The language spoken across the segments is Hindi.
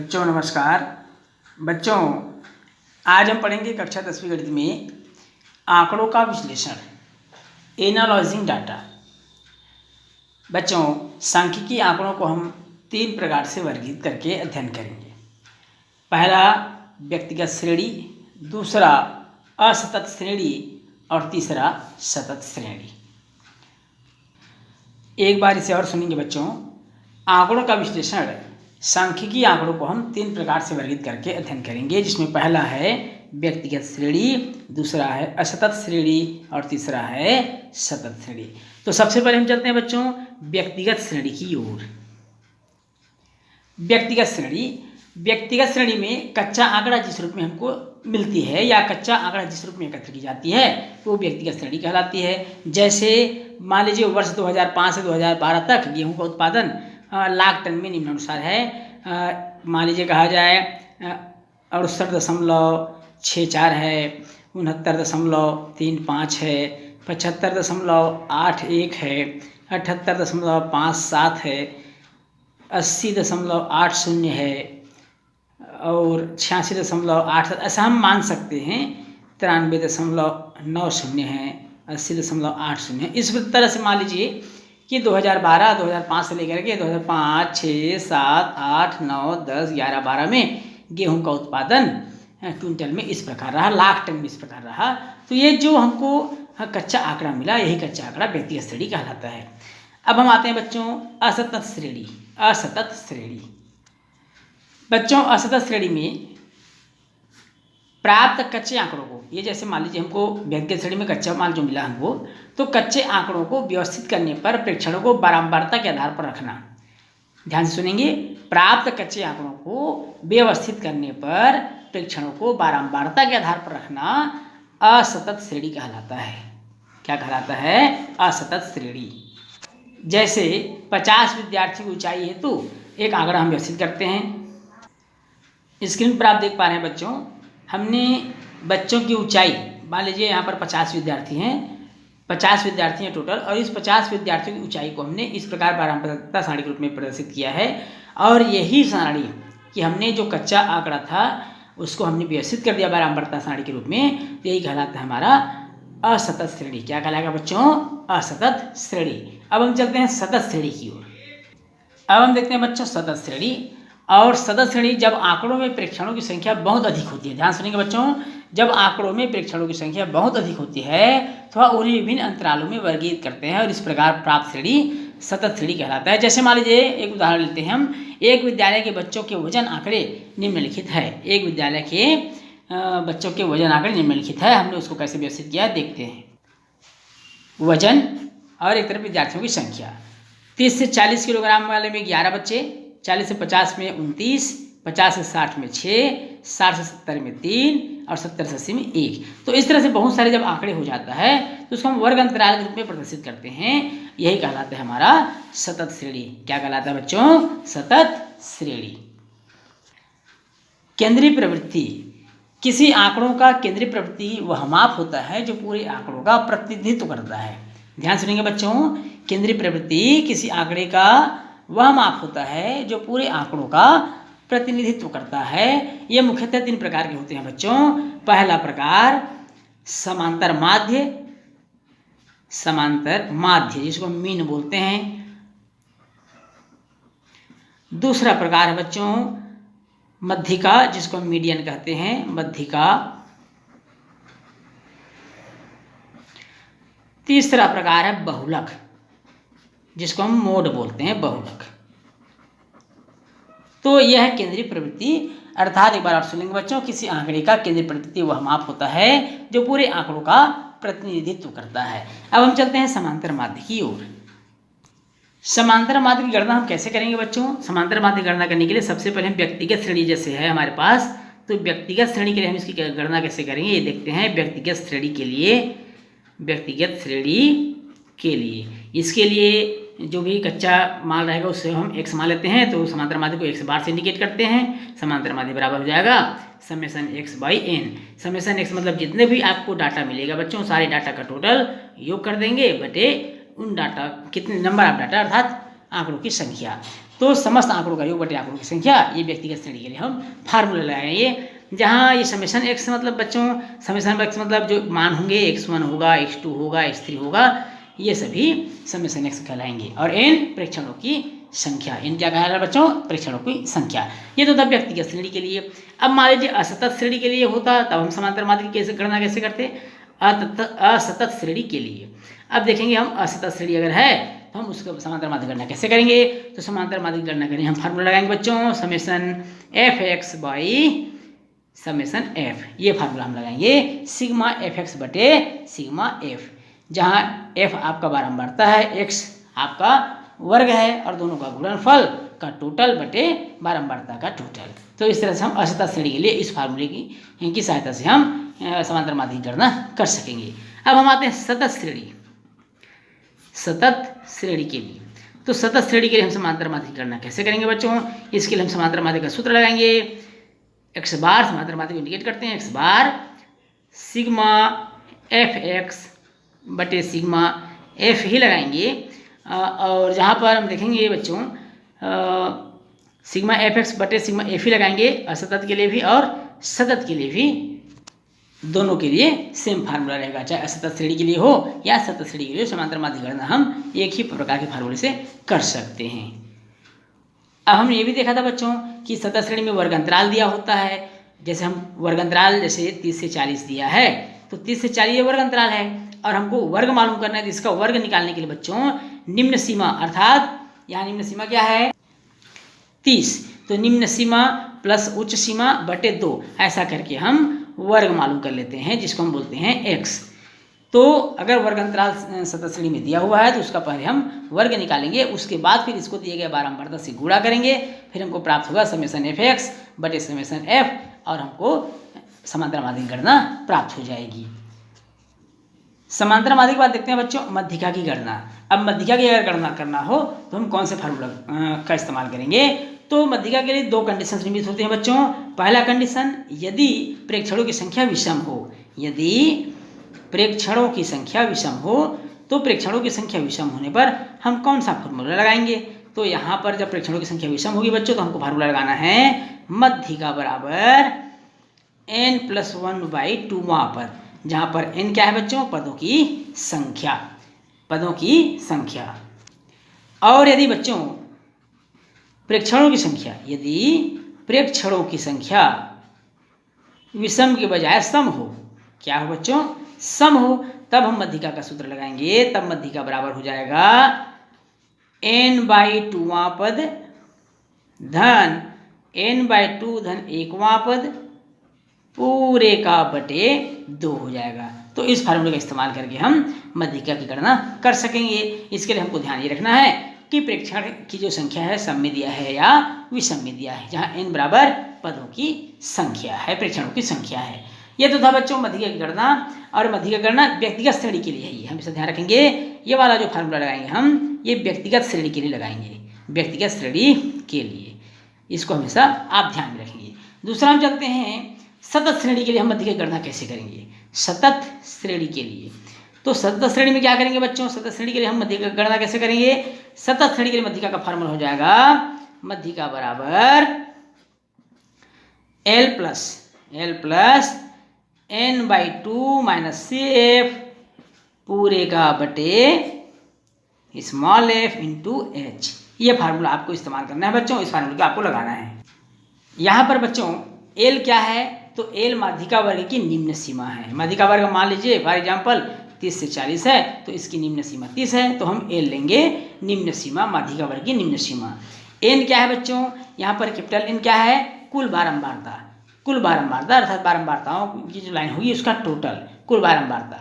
बच्चों नमस्कार। बच्चों आज हम पढ़ेंगे कक्षा 10वीं गणित में आंकड़ों का विश्लेषण, एनालाइजिंग डाटा। बच्चों सांख्यिकी आंकड़ों को हम 3 प्रकार से वर्गीकृत करके अध्ययन करेंगे। पहला व्यक्तिगत श्रेणी, दूसरा असतत श्रेणी और तीसरा सतत श्रेणी। एक बार इसे और सुनेंगे बच्चों। आंकड़ों का विश्लेषण सांख्यिकी आंकड़ों को हम 3 प्रकार से वर्गीकृत करके अध्ययन करेंगे, जिसमें पहला है व्यक्तिगत श्रेणी, दूसरा है असतत श्रेणी और तीसरा है सतत श्रेणी। तो सबसे पहले हम चलते हैं बच्चों व्यक्तिगत श्रेणी की ओर। व्यक्तिगत श्रेणी में कच्चा आंकड़ा जिस रूप में हमको मिलती है या कच्चा आंकड़ा जिस रूप में एकत्र की जाती है वो व्यक्तिगत श्रेणी कहलाती है। जैसे मान लीजिए वर्ष 2005 से 2012 तक गेहूं का उत्पादन लाख टन में निम्नानुसार है। मान लीजिए कहा जाए 68.64 है, 69.35 है, 75.81 है, 78.57 है, 80.80 है और 86.8, ऐसा हम मान सकते हैं। 93.90 है, 80.80 है। इस तरह से मान लीजिए कि 2012, 2005 से लेकर के 2005, 6, 7, 8, 9, 10, 11, 12 में गेहूं का उत्पादन क्विंटल में इस प्रकार रहा, लाख टन में इस प्रकार रहा। तो ये जो हमको कच्चा आंकड़ा मिला, यही कच्चा आंकड़ा व्यक्तिगत श्रेणी कहलाता है। अब हम आते हैं बच्चों असतत श्रेणी। बच्चों असतत श्रेणी में प्राप्त कच्चे आंकड़ों को, ये जैसे मान लीजिए हमको व्यक्तिगत श्रेणी में कच्चा माल जो मिला हमको, तो कच्चे आंकड़ों को व्यवस्थित करने पर प्रेक्षणों को बारंबारता के आधार पर रखना। ध्यान से सुनेंगे, प्राप्त कच्चे आंकड़ों को व्यवस्थित करने पर प्रेक्षणों को बारंबारता के आधार पर रखना असतत श्रेणी कहलाता है। क्या कहलाता है? असतत श्रेणी। जैसे 50 विद्यार्थी की ऊंचाई हेतु एक आंकड़ा हम व्यवस्थित करते हैं। स्क्रीन पर आप देख पा रहे हैं बच्चों, हमने बच्चों की ऊंचाई, मान लीजिए यहाँ पर 50 विद्यार्थी हैं, 50 विद्यार्थी हैं टोटल, और इस 50 विद्यार्थियों की ऊंचाई को हमने इस प्रकार बारंबारता सारणी के रूप में प्रदर्शित किया है। और यही सारणी कि हमने जो कच्चा आंकड़ा था उसको हमने व्यवस्थित कर दिया बारंबारता सारणी के रूप में, तो यही कहलाता है हमारा असतत श्रेणी। क्या कहलाएगा बच्चों? असतत श्रेणी। अब हम चलते हैं सतत श्रेणी की ओर। अब हम देखते हैं बच्चों सतत श्रेणी। और सतत श्रेणी जब आंकड़ों में प्रेक्षणों की संख्या बहुत अधिक होती है। ध्यान सुनेंगे बच्चों, जब आंकड़ों में प्रेक्षणों की संख्या बहुत अधिक होती है तो उन्हें विभिन्न अंतरालों में वर्गीकृत करते हैं और इस प्रकार प्राप्त श्रेणी सतत श्रेणी कहलाता है। जैसे मान लीजिए एक उदाहरण लेते हैं हम, एक विद्यालय के बच्चों के वजन आंकड़े निम्नलिखित है। एक विद्यालय के बच्चों के वजन आंकड़े निम्नलिखित है। हमने उसको कैसे व्यवस्थित किया देखते हैं। वजन और एक तरफ विद्यार्थियों की संख्या। 30 से 40 किलोग्राम वाले में 11 बच्चे, 40 से 50 में 29, 50 से 60 में 6, 60 से 70 में 3 और 70 से 80 में 1। तो इस तरह से बहुत सारे जब आंकड़े हो जाता है तो उसको हम वर्ग अंतराल के रूप में प्रदर्शित करते हैं। यही कहलाता है हमारा सतत श्रेणी। क्या कहलाता है बच्चों? सतत श्रेणी। केंद्रीय प्रवृत्ति। किसी आंकड़ों का केंद्रीय प्रवृत्ति वह माप होता है जो पूरे आंकड़ों का प्रतिनिधित्व करता है। ध्यान सुनेंगे बच्चों, केंद्रीय प्रवृत्ति किसी आंकड़े का वह माप होता है जो पूरे आंकड़ों का प्रतिनिधित्व करता है। ये मुख्यतः 3 प्रकार के होते हैं बच्चों। पहला प्रकार समांतर माध्य जिसको मीन बोलते हैं। दूसरा प्रकार है बच्चों मध्यिका जिसको मीडियन कहते हैं, मध्यिका। तीसरा प्रकार है बहुलक जिसको हम मोड बोलते हैं, बहुलक। तो यह है केंद्रीय प्रवृत्ति। अर्थात एक बार और सुनेंगे बच्चों, किसी आंकड़े का केंद्रीय प्रवृत्ति वह माप होता है जो पूरे आंकड़ों का प्रतिनिधित्व करता है। अब हम चलते हैं समांतर माध्य की ओर। समांतर माध्य की गणना हम कैसे करेंगे बच्चों? समांतर माध्य की गणना करने के लिए सबसे पहले हम व्यक्तिगत श्रेणी जैसे है हमारे पास, तो व्यक्तिगत श्रेणी के लिए हम इसकी गणना कैसे करेंगे ये देखते हैं। व्यक्तिगत श्रेणी के लिए इसके लिए जो भी कच्चा माल रहेगा उससे हम x मान लेते हैं। तो समांतर माध्य को x बार से इंडिकेट करते हैं। समांतर माध्य बराबर हो जाएगा summation x by n। Summation x मतलब जितने भी आपको डाटा मिलेगा बच्चों, सारे डाटा का टोटल योग कर देंगे बटे उन डाटा कितने नंबर ऑफ डाटा अर्थात आंकड़ों की संख्या। तो समस्त आंकड़ों का योग बटे आंकड़ों की संख्या, ये व्यक्तिगत श्रेणी के लिए हम फार्मूला लगाएंगे। जहाँ ये समेशन एक्स मतलब बच्चों, समेशन एक्स मतलब जो मान होंगे x1 होगा, x2 होगा, x3 होगा, ये सभी समेशन एक्स कहलाएंगे। और n प्रेक्षणों की संख्या, n क्या कहलाएगा बच्चों? प्रेक्षणों की संख्या। ये तो था व्यक्तिगत श्रेणी के लिए। अब मान लीजिए असतत श्रेणी के लिए होता, तब हम समांतर माध्य की गणना कैसे करते? असतत श्रेणी के लिए अब देखेंगे हम, असतत श्रेणी अगर है तो हम उसका समांतर माध्य गणना कैसे करेंगे? तो समांतर माध्य की गणना करें हम फार्मूला लगाएंगे बच्चों, summation F x by summation F, ये फार्मूला हम लगाएंगे सिग्मा एफ एक्स बटे सिग्मा एफ, जहाँ एफ आपका बारंबारता है, एक्स आपका वर्ग है और दोनों का गुणनफल का टोटल बटे बारंबारता का टोटल। तो इस तरह से हम असतत श्रेणी के लिए इस फार्मूले की सहायता से हम समांतर माध्य की गणना कर सकेंगे। अब हम आते हैं सतत श्रेणी। सतत श्रेणी के लिए, तो सतत श्रेणी के लिए हम समांतर माध्य की गणना कैसे करेंगे बच्चों? इसके लिए हम समांतर माध्य का सूत्र लगाएंगे, एक्स बार समांतर माध्य को इंडिकेट करते हैं, एक्स बार सिग्मा एफ एक्स बटे सिग्मा एफ ही लगाएंगे। और जहाँ पर हम देखेंगे बच्चों सिग्मा एफ एक्स बटे सिग्मा एफ ही लगाएंगे, असतत के लिए भी और सतत के लिए भी, दोनों के लिए सेम फार्मूला रहेगा, चाहे असतत श्रेणी के लिए हो या सतत श्रेणी के लिए समांतर माध्य गणना हम एक ही प्रकार के फार्मूले से कर सकते हैं। अब हमने ये भी देखा था बच्चों कि सतत श्रेणी में वर्ग अंतराल दिया होता है, जैसे हम वर्ग अंतराल जैसे 30 से 40 दिया है, तो 30 से 40 ये वर्ग अंतराल है और हमको वर्ग मालूम करना है, तो इसका वर्ग निकालने के लिए बच्चों निम्न सीमा, अर्थात यहाँ निम्न सीमा क्या है? 30, तो निम्न सीमा प्लस उच्च सीमा बटे 2, ऐसा करके हम वर्ग मालूम कर लेते हैं, जिसको हम बोलते हैं x। तो अगर वर्ग अंतराल सतत श्रेणी में दिया हुआ है तो उसका पहले हम वर्ग निकालेंगे, उसके बाद फिर इसको दिए गए बारंबारता से गुणा करेंगे, फिर हमको प्राप्त होगा समेशन एफ एक्स बटे समेशन एफ और हमको समांतर माध्य की गणना प्राप्त हो जाएगी। समांतर माध्य के बाद देखते हैं बच्चों मध्यिका की गणना। अब मध्यिका की अगर गणना करना हो तो हम कौन से फार्मूला का इस्तेमाल करेंगे? तो मध्यिका के लिए दो कंडीशन निर्मित होते हैं बच्चों। पहला कंडीशन, यदि प्रेक्षणों की संख्या विषम हो, यदि प्रेक्षणों की संख्या विषम हो, तो प्रेक्षणों की संख्या विषम होने पर हम कौन सा फार्मूला लगाएंगे? तो यहाँ पर जब प्रेक्षणों की संख्या विषम होगी बच्चों तो हमको फार्मूला लगाना है मध्यिका बराबर n+1/2वां पद, जहाँ पर n क्या है बच्चों? पदों की संख्या, पदों की संख्या। और यदि बच्चों प्रेक्षणों की संख्या, यदि प्रेक्षणों की संख्या विषम के बजाय सम हो, क्या हो बच्चों? सम हो, तब हम मध्यिका का सूत्र लगाएंगे, तब मध्यिका बराबर हो जाएगा n/2वां पद धन n/2 धन 1वां पद पूरे का बटे 2 हो जाएगा। तो इस फार्मूले का इस्तेमाल करके हम मध्यिका की गणना कर सकेंगे। इसके लिए हमको ध्यान ये रखना है कि प्रेक्षण की जो संख्या है सम में दिया है या विषम में दिया है, जहाँ n बराबर पदों की संख्या है, प्रेक्षणों की संख्या है। ये तो था बच्चों मध्यिका की गणना। और मध्यिका गणना व्यक्तिगत श्रेणी के लिए है, ये हमेशा ध्यान रखेंगे। ये वाला जो फार्मूला लगाएंगे हम, ये व्यक्तिगत श्रेणी के लिए लगाएंगे, व्यक्तिगत श्रेणी के लिए, इसको हमेशा आप ध्यान में रखेंगे। दूसरा हम चलते हैं सतत श्रेणी के लिए हम मध्यिका की गणना कैसे करेंगे? सतत श्रेणी के लिए, तो सतत श्रेणी में क्या करेंगे बच्चों? सतत श्रेणी के लिए हम मध्यिका की गणना कैसे करेंगे? सतत श्रेणी के लिए मध्यिका का फार्मूला हो जाएगा मध्यिका बराबर L plus n/2 minus CF पूरे का बटे स्मॉल f इंटू h। ये फार्मूला आपको इस्तेमाल करना है बच्चों, इस फार्मूले को आपको लगाना है। यहाँ पर बच्चों L क्या है? तो L माध्यिका वर्ग की निम्न सीमा है। माध्यिका वर्ग मान लीजिए फॉर एग्जाम्पल 30 से 40 है, तो इसकी निम्न सीमा 30 है, तो हम L लेंगे निम्न सीमा, माध्यिका वर्ग की निम्न सीमा। N क्या है बच्चों? यहाँ पर कैपिटल N क्या है? कुल बारंबारता, कुल बारंबारता अर्थात बारंबारताओं की जो लाइन होगी उसका टोटल, कुल बारंबारता।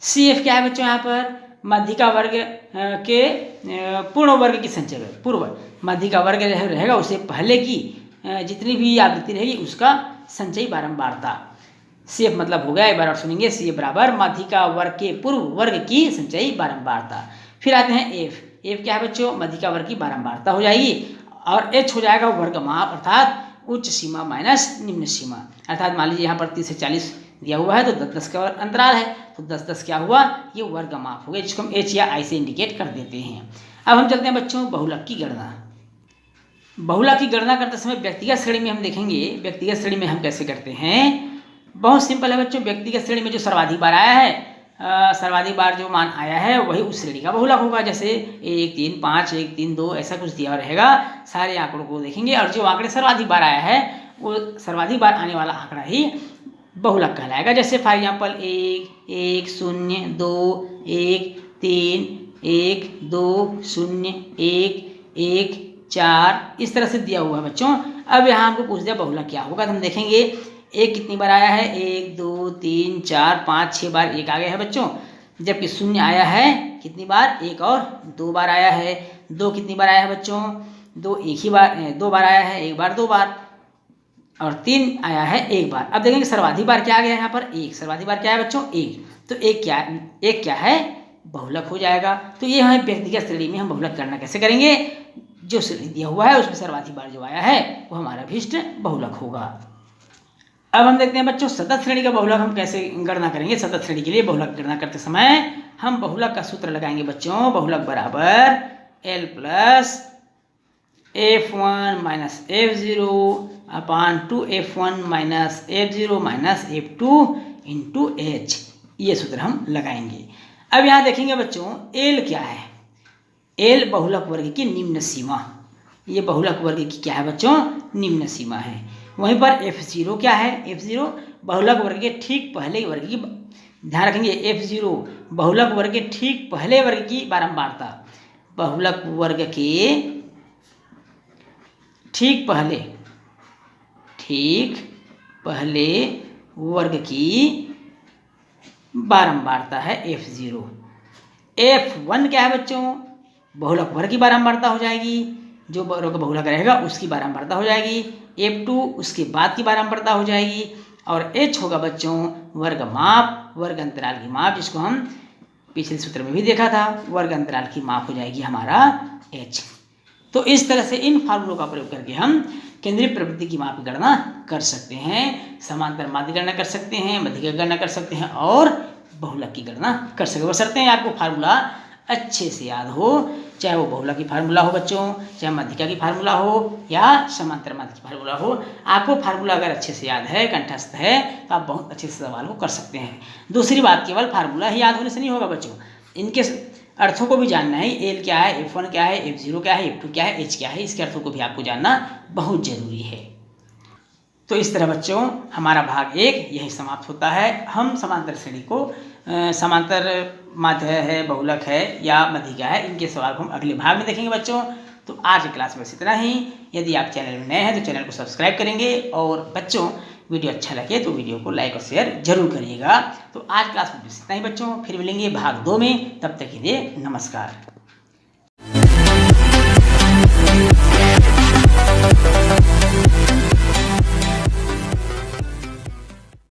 CF क्या है बच्चों? यहाँ पर माध्यिका वर्ग के पूर्ण वर्ग की संचय, पूर्व माध्यिका वर्ग रहेगा उससे पहले की जितनी भी आवृत्ति रहेगी उसका संचयी बारंबारता। CF मतलब हो गया, एक बार और सुनेंगे, CF बराबर माध्यिका वर्ग के पूर्व वर्ग की संचयी बारंबारता। फिर आते हैं F क्या है बच्चों? माध्यिका वर्ग की बारंबारता हो जाएगी और H हो जाएगा वर्ग माप अर्थात उच्च सीमा माइनस निम्न सीमा। अर्थात मान लीजिए यहाँ पर 30 से 40 दिया हुआ है तो 10-10 का अंतराल है, तो 10-10 क्या हुआ? ये वर्ग माप हो गया, जिसको हम H या I से इंडिकेट कर देते हैं। अब हम चलते हैं बच्चों बहुलक की गणना। बहुलक की गणना करते समय व्यक्तिगत श्रेणी में हम देखेंगे, व्यक्तिगत श्रेणी में हम कैसे करते हैं। बहुत सिंपल है बच्चों, व्यक्तिगत श्रेणी में जो सर्वाधिक बार आया है, सर्वाधिक बार जो मान आया है वही उस श्रेणी का बहुलक होगा। जैसे 1 3 5 1 3 2 ऐसा कुछ दिया रहेगा, सारे आंकड़ों को देखेंगे और जो आंकड़े सर्वाधिक बार आया है वो सर्वाधिक बार आने वाला आंकड़ा ही बहुलक कहलाएगा। जैसे फॉर एग्जाम्पल 1 1 0 2 1 3 1 2 0 1 1 4 इस तरह से दिया हुआ है बच्चों। अब यहाँ हमको पूछ दिया बहुलक क्या होगा, तो हम देखेंगे 1 कितनी बार आया है, 1 2 3 4 5 6 बार 1 आ गया है बच्चों। जबकि 0 आया है कितनी बार, 1 और 2 बार आया है। 2 कितनी बार आया है बच्चों, 2 एक ही बार 2 बार आया है, 1 बार 2 बार। और 3 आया है 1 बार। अब देखेंगे सर्वाधिक बार क्या आ गया यहाँ पर, 1। सर्वाधिक बार क्या है बच्चों, 1। तो 1 क्या है, बहुलक हो जाएगा। तो ये हमें व्यक्तिगत श्रेणी में हम बहुलक करना कैसे करेंगे, जो श्रेणी दिया हुआ है उसमें सर्वाधिक बार जो आया है वो हमारा अभीष्ट बहुलक होगा। अब हम देखते हैं बच्चों सतत श्रेणी का बहुलक हम कैसे गणना करेंगे। सतत श्रेणी के लिए बहुलक गणना करते समय हम बहुलक का सूत्र लगाएंगे बच्चों, बहुलक बराबर L plus F1 minus F0 अपान 2 F1 minus F0 minus F2 into H, ये सूत्र हम लगाएंगे। अब यहाँ देखेंगे बच्चों L क्या है, L बहुलक वर्ग की निम्न सीमा, ये बहुलक वर्ग की क्या है बच्चों, निम्न सीमा है। वहीं पर F0 क्या है, F0 बहुलक वर्ग के ठीक पहले वर्ग की, ध्यान रखेंगे F0 बहुलक वर्ग के ठीक पहले वर्ग की बारंबारता, बहुलक वर्ग के ठीक पहले वर्ग की बारंबारता है F0। F1 क्या है बच्चों, बहुलक वर्ग की बारंबारता हो जाएगी, जो बहुलक रहेगा उसकी बारंबारता हो जाएगी। F2 उसके बाद की बारंबारता हो जाएगी। और H होगा बच्चों वर्ग माप, वर्ग अंतराल की माप, जिसको हम पिछले सूत्र में भी देखा था, वर्ग अंतराल की माप हो जाएगी हमारा H। तो इस तरह से इन फार्मूलों का प्रयोग करके हम केंद्रीय प्रवृत्ति की माप की गणना कर सकते हैं, समांतर माध्य गणना कर सकते हैं, मध्य गणना कर सकते हैं और बहुलक की गणना कर सकते हैं। बशर्ते आपको फार्मूला अच्छे से याद हो, चाहे वो बहुलक की फार्मूला हो बच्चों, चाहे मध्यिका की फार्मूला हो या समांतर माध्य की फार्मूला हो। आपको फार्मूला अगर अच्छे से याद है, कंठस्थ है, तो आप बहुत अच्छे से सवाल को कर सकते हैं। दूसरी बात, केवल फार्मूला ही याद होने से नहीं होगा बच्चों, इनके अर्थों को भी जानना है। L क्या है, F1 क्या है, F0 क्या है, F2 क्या है, H क्या है, इसके अर्थों को भी आपको जानना बहुत जरूरी है। तो इस तरह बच्चों हमारा भाग 1 यही समाप्त होता है। हम समांतर श्रेणी को, समांतर माध्य है, बहुलक है या मध्यिका है, इनके सवाल को हम अगले भाग में देखेंगे बच्चों। तो आज की क्लास में बस इतना ही। यदि आप चैनल में नए हैं तो चैनल को सब्सक्राइब करेंगे, और बच्चों वीडियो अच्छा लगे तो वीडियो को लाइक और शेयर जरूर करिएगा। तो आज क्लास में बस इतना ही बच्चों, फिर मिलेंगे भाग 2 में, तब तक के लिए नमस्कार।